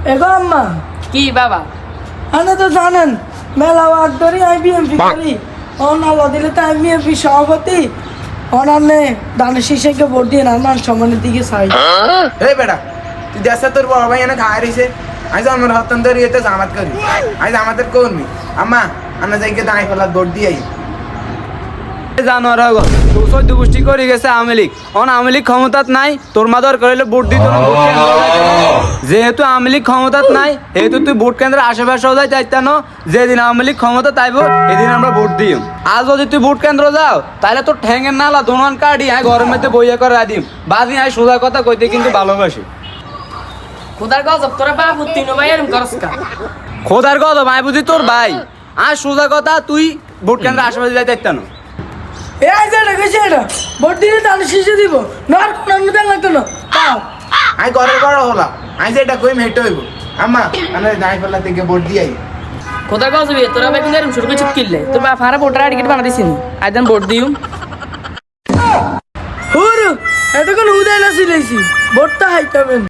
এগো আম্মা কি বাবা? আপনি তো জানেন মেলা ওয়াক ধরি আমি বিএমপি করি আল্লাহ দিলে তো আমি বিএমপি সভাপতি অনান্নে দানের শীর্ষকে ভোট দিয়ে না মান সম্মানের দিকে চাই এই বেটা তুই দেশে তোর বড় ভাই এনে খায় রইছে আজ আমার হতন ধরে এতে জামাত করি আজ আমাদের কর্মী আম্মা আমরা যাইকে দাঁড়াই ফেলার ভোট দিয়ে জানোয়ার হগো তো 14 গোষ্ঠী করে গেছে আওয়ামী লীগ আওয়ামী লীগ ক্ষমতাত নাই তোর মাদর করিলে ভোট দিত না যেহেতু আওয়ামী লীগ ক্ষমতাত নাই যেহেতু তুই ভোট কেন্দ্রের আশেপাশেও যাই চাইতাম যেদিন আওয়ামী লীগ ক্ষমতা তাইব এদিন আমরা ভোট দিই আজ যদি তুই ভোট কেন্দ্র যাও তাহলে তোর ঠ্যাঙের নালা দোনান কাটি ঘরের মধ্যে বইয়া করে দিম বাদি আয় সোজা কথা কইতে কিন্তু ভালোবাসি খোদার গজব তোরা বাবু তিন ভাই এরম করস কা? খোদার কথা ভাই বুঝি তোর ভাই আর সোজা কথা তুই ভোট কেন্দ্রের আশেপাশে যাই চাইতাম এই যে এটা গেছে এটা ভোট দিলে দানের শীর্ষে দিব না আর কোনো অন্য দেন লাগতো না পাও আই ঘরের বড় হলাম আই যে এটা কই হেঁটে হইব আম্মা আমরা দাঁড়াই ফেলার থেকে ভোট দিয়ে খোদার গজব তোরা ভাই কিন্তু এরম শুরু করে চুপ কিনলে তোর বাপ হারা ভোটার আইডি কার্ড বানা দিছিনি আজ দেন ভোট দিও হুরু এটা কোন উদয় না সিলেছি ভোটটা হাইতাবেন